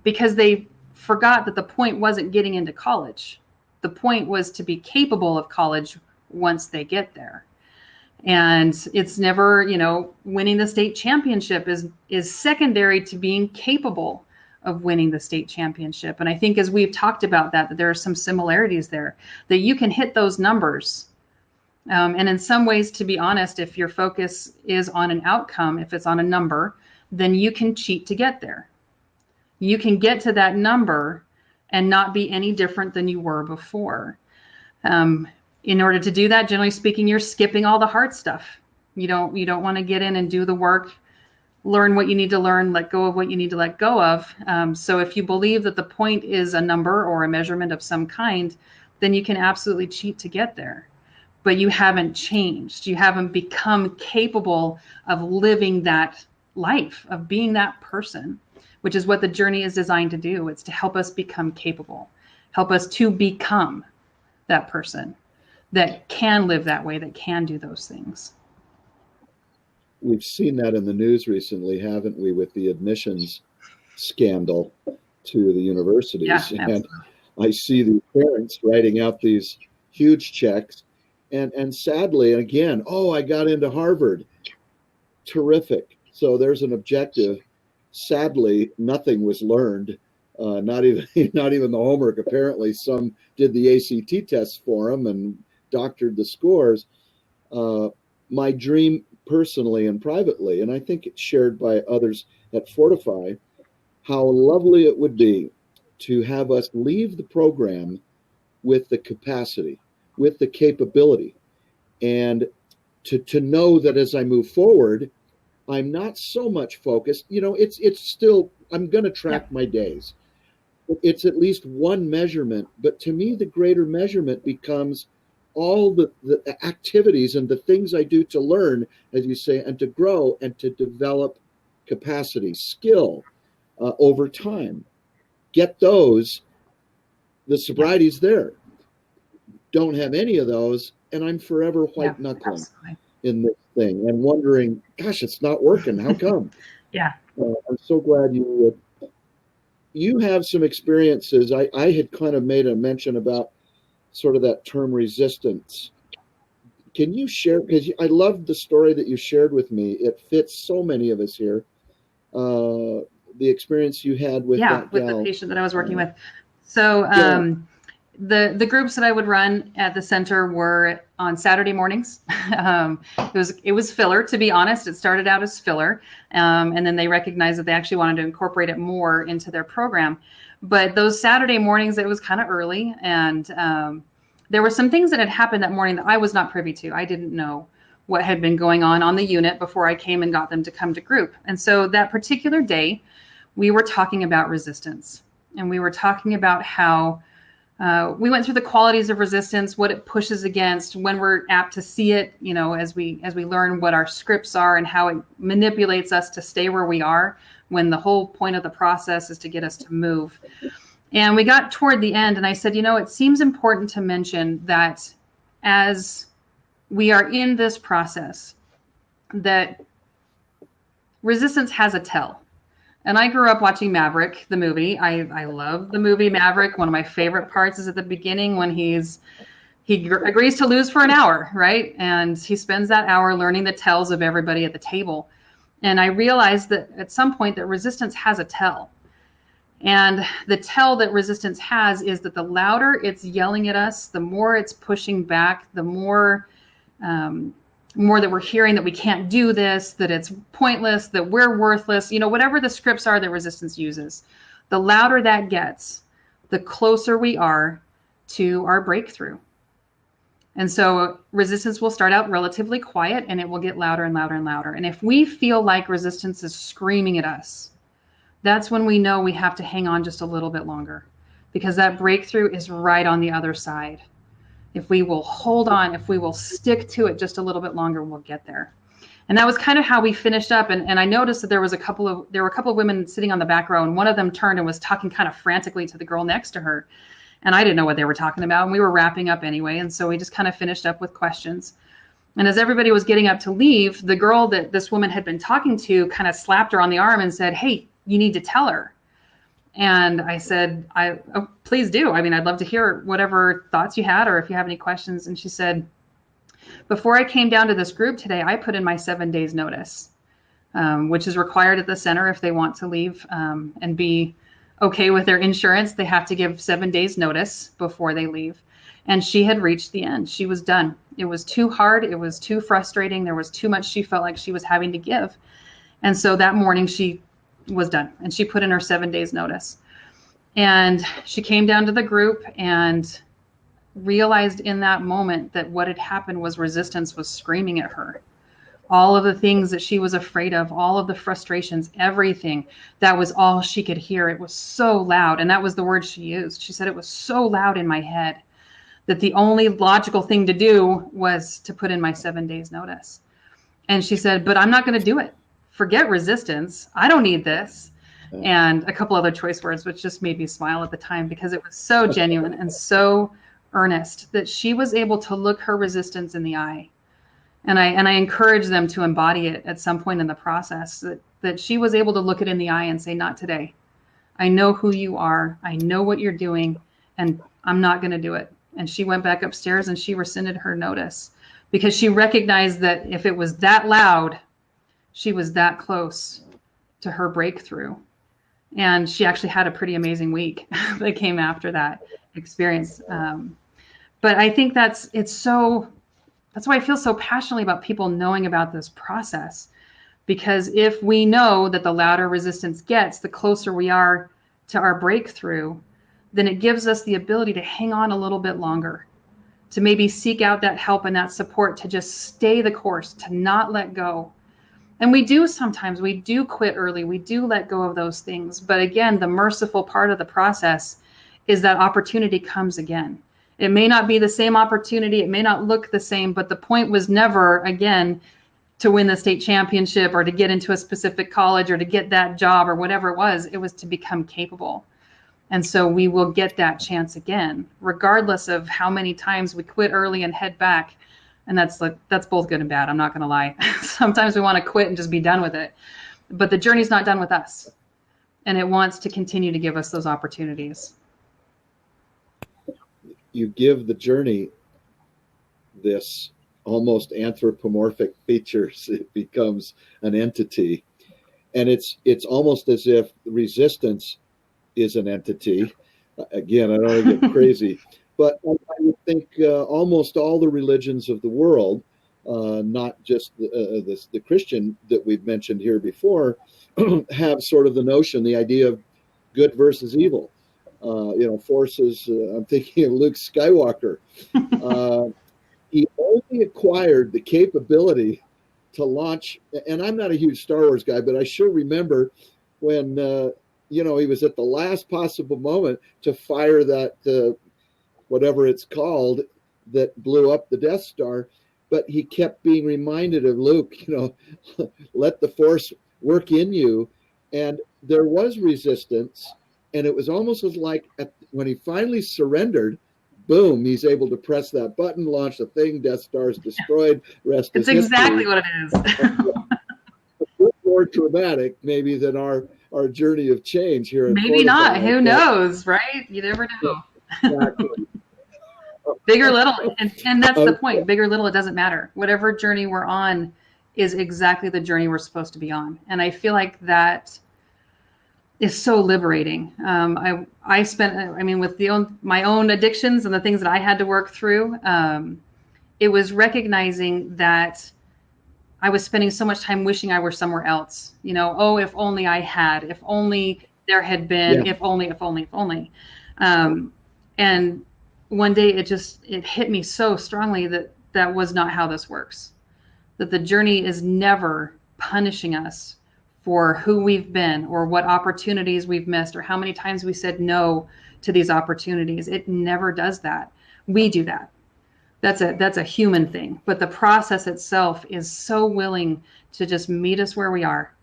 because they forgot that the point wasn't getting into college. The point was to be capable of college once they get there. And it's never, winning the state championship is secondary to being capable of winning the state championship. And I think as we've talked about that there are some similarities there, that you can hit those numbers. And in some ways, to be honest, if your focus is on an outcome, if it's on a number, then you can cheat to get there. You can get to that number and not be any different than you were before. In order to do that, generally speaking, you're skipping all the hard stuff. You don't want to get in and do the work, learn what you need to learn, let go of what you need to let go of. So if you believe that the point is a number or a measurement of some kind, then you can absolutely cheat to get there. But you haven't changed. You haven't become capable of living that life, of being that person, which is what the journey is designed to do. It's to help us become capable, help us to become that person that can live that way, that can do those things. We've seen that in the news recently, haven't we, with the admissions scandal to the universities? Yeah, and I see the parents writing out these huge checks. And sadly, again, I got into Harvard. Terrific. So there's an objective. Sadly, nothing was learned. Not even the homework. Apparently, some did the ACT tests for them and doctored the scores. My dream, personally and privately, and I think it's shared by others at Fortify, how lovely it would be to have us leave the program with the capacity, with the capability, and to know that as I move forward, I'm not so much focused. It's still, I'm going to Yeah. track my days. It's at least one measurement, but to me, the greater measurement becomes all the activities and the things I do to learn, as you say, and to grow and to develop capacity, skill over time. Get those, the Yeah. sobriety's there. Don't have any of those, and I'm forever Yeah. white knuckling Absolutely. in this thing and wondering, gosh, it's not working. How come? Yeah. I'm so glad you have some experiences. I had kind of made a mention about sort of that term resistance. Can you share? Because I loved the story that you shared with me. It fits so many of us here. The experience you had with Yeah. that With the gal. patient that I was working with. So, Yeah. the groups that I would run at the center were on Saturday mornings. It was filler, to be honest. It started out as filler, and then they recognized that they actually wanted to incorporate it more into their program. But those Saturday mornings, it was kind of early, and there were some things that had happened that morning that I was not privy to. I didn't know what had been going on the unit before I came and got them to come to group. And so that particular day, we were talking about resistance, and we were talking about how we went through the qualities of resistance, what it pushes against, when we're apt to see it, as we learn what our scripts are and how it manipulates us to stay where we are when the whole point of the process is to get us to move. And we got toward the end, and I said, it seems important to mention that as we are in this process, that resistance has a tell. And I grew up watching Maverick, the movie. I love the movie Maverick. One of my favorite parts is at the beginning when he agrees to lose for an hour, right? And he spends that hour learning the tells of everybody at the table. And I realized that at some point that resistance has a tell. And the tell that resistance has is that the louder it's yelling at us, the more it's pushing back, the more that we're hearing that we can't do this, that it's pointless, that we're worthless, whatever the scripts are that resistance uses, the louder that gets, the closer we are to our breakthrough. And so resistance will start out relatively quiet, and it will get louder and louder and louder. And if we feel like resistance is screaming at us, that's when we know we have to hang on just a little bit longer, because that breakthrough is right on the other side. If we will hold on, if we will stick to it just a little bit longer, we'll get there. And that was kind of how we finished up. And I noticed that there were a couple of women sitting on the back row, and one of them turned and was talking kind of frantically to the girl next to her. And I didn't know what they were talking about. And we were wrapping up anyway. And so we just kind of finished up with questions. And as everybody was getting up to leave, the girl that this woman had been talking to kind of slapped her on the arm and said, "Hey, you need to tell her." And I said, oh, please do. I mean, I'd love to hear whatever thoughts you had or if you have any questions. And she said, "Before I came down to this group today, I put in my 7 days notice, which is required at the center if they want to leave and be okay with their insurance. They have to give 7 days notice before they leave." And she had reached the end. She was done. It was too hard. It was too frustrating. There was too much she felt like she was having to give. And so that morning she was done, and she put in her 7 days notice. And she came down to the group and realized in that moment that what had happened was resistance was screaming at her. All of the things that she was afraid of, all of the frustrations, everything, that was all she could hear. It was so loud. And that was the word she used. She said, "It was so loud in my head that the only logical thing to do was to put in my 7 days notice." And she said, "But I'm not going to do it. Forget resistance. I don't need this." And a couple other choice words, which just made me smile at the time because it was so genuine and so earnest that she was able to look her resistance in the eye. And I encourage them to embody it at some point in the process, that she was able to look it in the eye and say, "Not today. I know who you are. I know what you're doing, and I'm not going to do it." And she went back upstairs and she rescinded her notice because she recognized that if it was that loud, she was that close to her breakthrough. And she actually had a pretty amazing week that came after that experience. But I think that's why I feel so passionately about people knowing about this process, because if we know that the louder resistance gets, the closer we are to our breakthrough, then it gives us the ability to hang on a little bit longer, to maybe seek out that help and that support, to just stay the course, to not let go. And we do sometimes, we do quit early, we do let go of those things. But again, the merciful part of the process is that opportunity comes again. It may not be the same opportunity, it may not look the same, but the point was never, again, to win the state championship or to get into a specific college or to get that job or whatever it was. It was to become capable. And so we will get that chance again, regardless of how many times we quit early and head back. And that's both good and bad. I'm not going to lie. Sometimes we want to quit and just be done with it, but the journey's not done with us, and it wants to continue to give us those opportunities. You give the journey this almost anthropomorphic features. It becomes an entity, and it's almost as if resistance is an entity. Again, I don't want to get crazy, but I would think almost all the religions of the world, not just the Christian that we've mentioned here before, have sort of the notion, the idea of good versus evil. Forces. I'm thinking of Luke Skywalker. He only acquired the capability to launch, and I'm not a huge Star Wars guy, but I sure remember when he was at the last possible moment to fire that whatever it's called that blew up the Death Star, but he kept being reminded of Luke, let the Force work in you, and there was resistance, and it was almost as like when he finally surrendered, boom, he's able to press that button, launch the thing, Death Star is destroyed, rest is history. It's exactly what it is. A bit more dramatic, maybe, than our journey of change here. Maybe not. Who knows, right? You never know. Exactly. Big or little, and that's the point. Big or little, it doesn't matter. Whatever journey we're on is exactly the journey we're supposed to be on. And I feel like that is so liberating. I spent, with my own addictions and the things that I had to work through, it was recognizing that I was spending so much time wishing I were somewhere else. If only I had, if only there had been, if only. And one day it hit me so strongly that was not how this works. That the journey is never punishing us for who we've been or what opportunities we've missed or how many times we said no to these opportunities. It never does that. We do that. That's a human thing. But the process itself is so willing to just meet us where we are.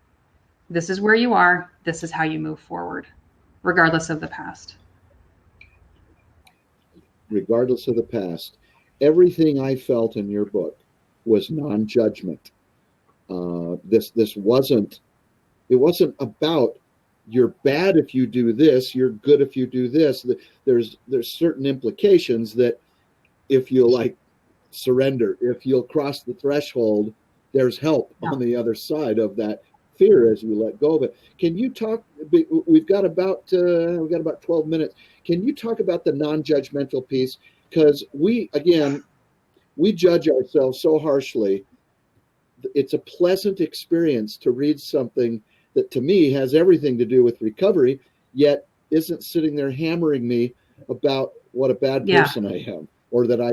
This is where you are. This is how you move forward, regardless of the past. Regardless of the past. Everything I felt in your book was non-judgment. This wasn't about you're bad if you do this, you're good if you do this. There's certain implications that if you surrender, if you'll cross the threshold, there's help on the other side of that fear as you let go of it. Can you talk? We've got about 12 minutes. Can you talk about the non-judgmental piece? Because we judge ourselves so harshly. It's a pleasant experience to read something that to me has everything to do with recovery, yet isn't sitting there hammering me about what a bad person I am or that I.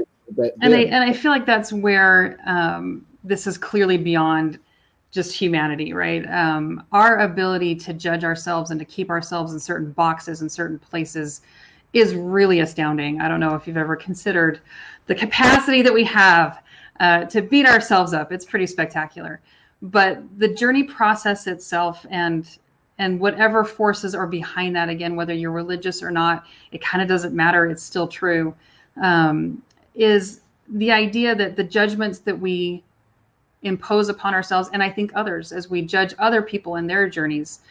And I feel like that's where this is clearly beyond just humanity, right? Our ability to judge ourselves and to keep ourselves in certain boxes and certain places is really astounding. I don't know if you've ever considered the capacity that we have to beat ourselves up. It's pretty spectacular. But the journey process itself and whatever forces are behind that, again, whether you're religious or not, it kind of doesn't matter. It's still true. Is the idea that the judgments that we impose upon ourselves, and I think others, as we judge other people in their journeys,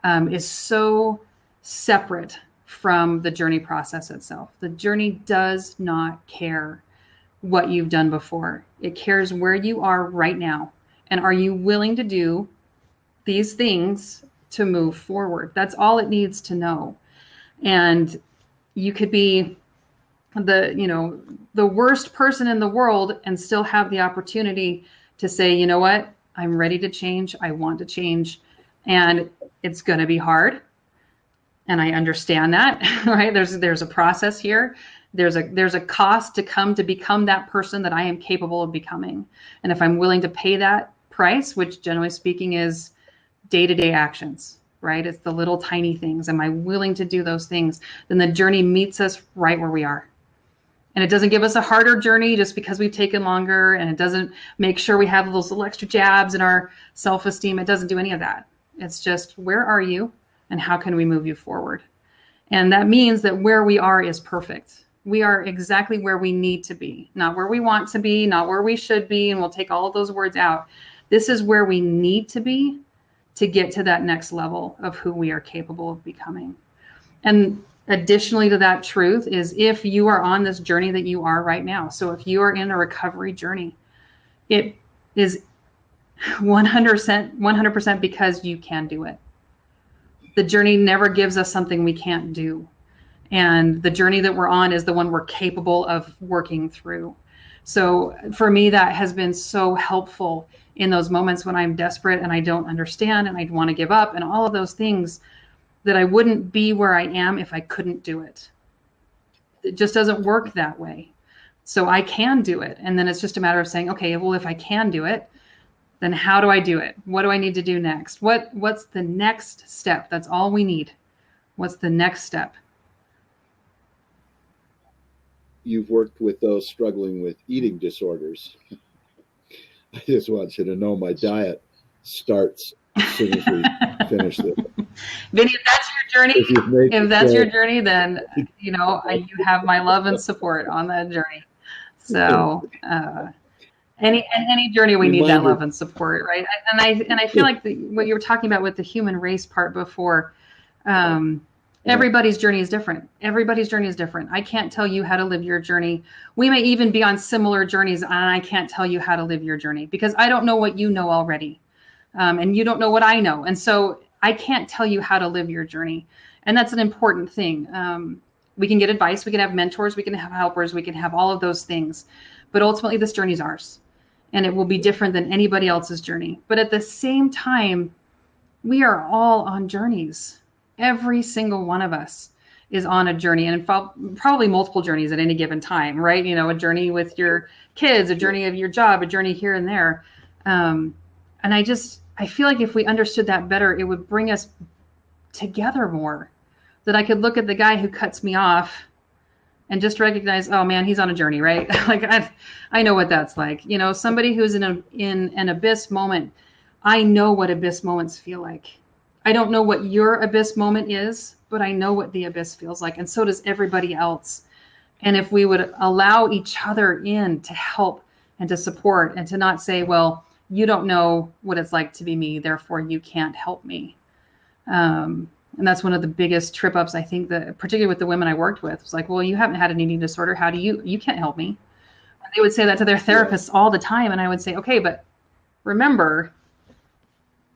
is so separate from the journey process itself. The journey does not care what you've done before. It cares where you are right now. And are you willing to do these things to move forward? That's all it needs to know. And you could be the worst person in the world and still have the opportunity to say, you know what, I'm ready to change. I want to change. And it's going to be hard. And I understand that, right? There's a process here. There's a cost to become that person that I am capable of becoming. And if I'm willing to pay that price, which generally speaking is day-to-day actions, right? It's the little tiny things. Am I willing to do those things? Then the journey meets us right where we are. And it doesn't give us a harder journey just because we've taken longer, and it doesn't make sure we have those little extra jabs in our self-esteem. It doesn't do any of that. It's just, where are you and how can we move you forward? And that means that where we are is perfect. We are exactly where we need to be, not where we want to be, not where we should be. And we'll take all of those words out. This is where we need to be to get to that next level of who we are capable of becoming. And additionally to that truth is, if you are on this journey that you are right now, so if you are in a recovery journey, it is 100% because you can do it. The journey never gives us something we can't do. And the journey that we're on is the one we're capable of working through. So for me, that has been so helpful in those moments when I'm desperate and I don't understand and I want to give up and all of those things, that I wouldn't be where I am if I couldn't do it. It just doesn't work that way. So I can do it. And then it's just a matter of saying, okay, well, if I can do it, then how do I do it? What do I need to do next? What's the next step? That's all we need. What's the next step? You've worked with those struggling with eating disorders. I just want you to know my diet starts as soon as we finish this. Vinny, if that's your journey, if that's your journey, then you have my love and support on that journey. So any journey, we need that love and support, right? And I feel like what you were talking about with the human race part before, everybody's journey is different. Everybody's journey is different. I can't tell you how to live your journey. We may even be on similar journeys, and I can't tell you how to live your journey because I don't know what you know already, and you don't know what I know, and so I can't tell you how to live your journey. And that's an important thing. We can get advice, we can have mentors, we can have helpers, we can have all of those things. But ultimately, this journey is ours. And it will be different than anybody else's journey. But at the same time, we are all on journeys. Every single one of us is on a journey, and probably multiple journeys at any given time, right? A journey with your kids, a journey of your job, a journey here and there. And I feel like if we understood that better, it would bring us together more. That I could look at the guy who cuts me off and just recognize, oh man, he's on a journey, right? Like I know what that's like. Somebody who's in an abyss moment, I know what abyss moments feel like. I don't know what your abyss moment is, but I know what the abyss feels like. And so does everybody else. And if we would allow each other in to help and to support and to not say, well, you don't know what it's like to be me, therefore you can't help me. And that's one of the biggest trip ups, I think, that particularly with the women I worked with, was like, well, you haven't had an eating disorder. How do you can't help me. And they would say that to their therapists all the time. And I would say, okay, but remember,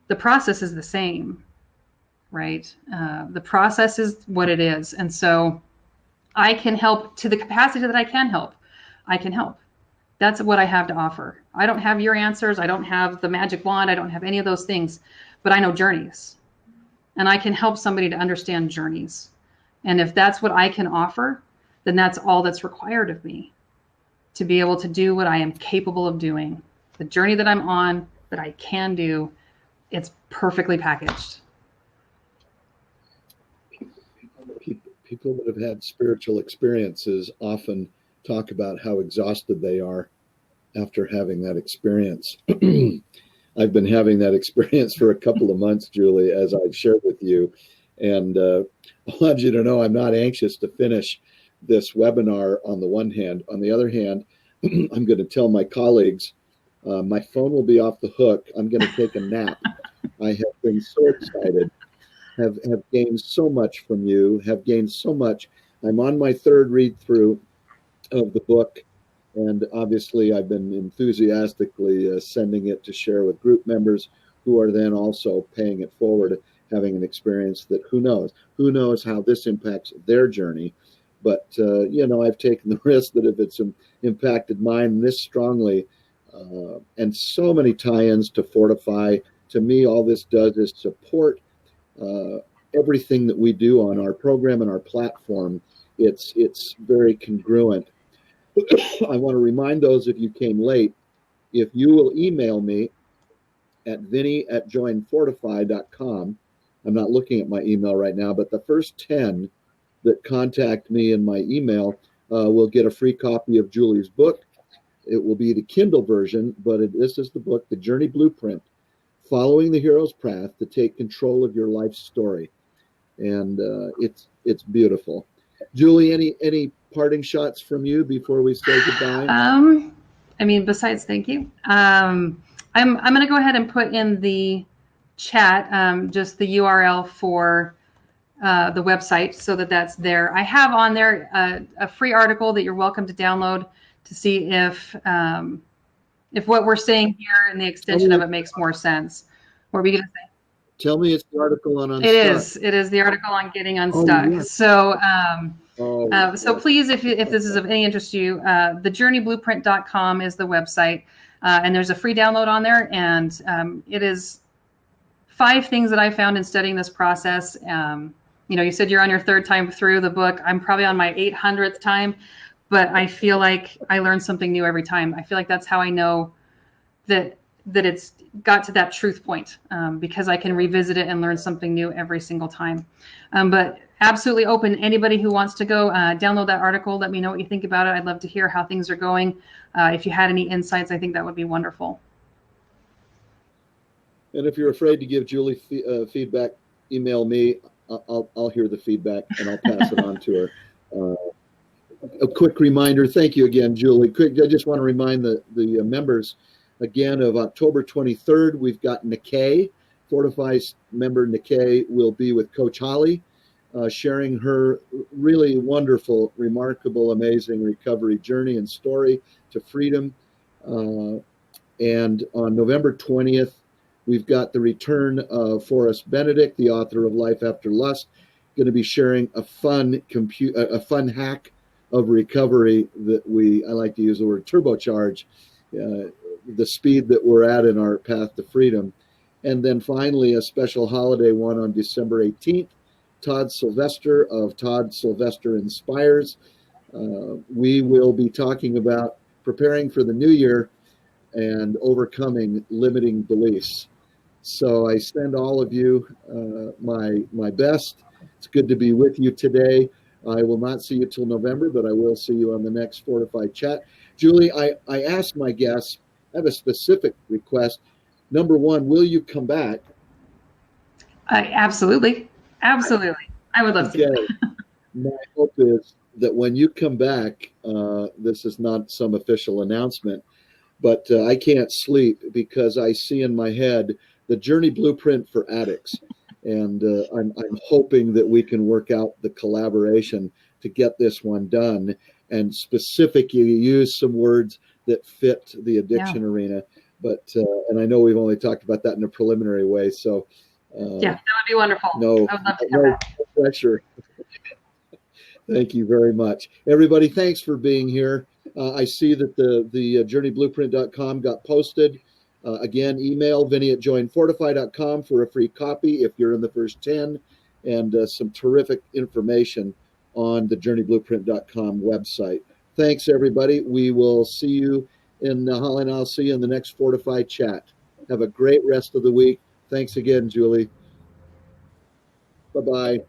the process is the same, right? The process is what it is. And so I can help to the capacity that I can help. I can help. That's what I have to offer. I don't have your answers. I don't have the magic wand. I don't have any of those things, but I know journeys. And I can help somebody to understand journeys. And if that's what I can offer, then that's all that's required of me to be able to do what I am capable of doing. The journey that I'm on, that I can do, it's perfectly packaged. People that have had spiritual experiences often talk about how exhausted they are after having that experience. I've been having that experience for a couple of months, Julie, as I've shared with you. And I want you to know I'm not anxious to finish this webinar on the one hand. On the other hand, I'm going to tell my colleagues, my phone will be off the hook. I'm going to take a nap. I have been so excited, have gained so much from you, have gained so much. I'm on my third read through of the book. And obviously, I've been enthusiastically sending it to share with group members who are then also paying it forward, having an experience that who knows how this impacts their journey. But, I've taken the risk that if it's impacted mine this strongly, and so many tie-ins to Fortify, to me, all this does is support everything that we do on our program and our platform. It's very congruent. I want to remind those of you who came late, if you will email me at vinny@joinfortify.com. I'm not looking at my email right now, but the first 10 that contact me in my email will get a free copy of Julie's book. It will be the Kindle version, but this is the book, The Journey Blueprint, Following the Hero's Path to Take Control of Your Life Story. And it's beautiful. Julie, any parting shots from you before we say goodbye? I mean, besides thank you, I'm going to go ahead and put in the chat just the URL for the website so that that's there. I have on there a free article that you're welcome to download to see if what we're saying here and the extension of it makes more sense. What are we going to say? Tell me it's the article on Unstuck. It is the article on getting unstuck. Yes. So so please, if this is of any interest to you, thejourneyblueprint.com is the website, and there's a free download on there, and it is 5 things that I found in studying this process. You said you're on your 3rd time through the book. I'm probably on my 800th time, but I feel like I learn something new every time. I feel like that's how I know that it's got to that truth point, because I can revisit it and learn something new every single time. But absolutely open. Anybody who wants to go download that article, let me know what you think about it. I'd love to hear how things are going. If you had any insights, I think that would be wonderful. And if you're afraid to give Julie feedback, email me. I'll hear the feedback and I'll pass it on to her. A quick reminder. Thank you again, Julie. I just want to remind the members again of October 23rd. We've got Nikkei. Fortify member Nikkei will be with Coach Holly, sharing her really wonderful, remarkable, amazing recovery journey and story to freedom. And on November 20th, we've got the return of Forrest Benedict, the author of Life After Lust, going to be sharing a fun hack of recovery that I like to use the word turbocharge, the speed that we're at in our path to freedom. And then finally, a special holiday one on December 18th, Todd Sylvester of Todd Sylvester Inspires. We will be talking about preparing for the new year and overcoming limiting beliefs. So I send all of you my best. It's good to be with you today. I will not see you till November, but I will see you on the next Fortify chat. Julie, I asked my guests, I have a specific request. Number one, will you come back? Absolutely. Absolutely. I would love to. My hope is that when you come back, this is not some official announcement, but I can't sleep because I see in my head the Journey Blueprint for Addicts. And I'm hoping that we can work out the collaboration to get this one done and specifically use some words that fit the addiction arena. But and I know we've only talked about that in a preliminary way. So that would be wonderful. I would love to no pressure. Thank you very much, everybody. Thanks for being here. I see that the journeyblueprint.com got posted. Again, email vinny@joinfortify.com for a free copy if you're in the first 10, and some terrific information on the journeyblueprint.com website. Thanks, everybody. We will see you Holly and I'll see you in the next Fortify chat. Have a great rest of the week. Thanks again, Julie. Bye-bye.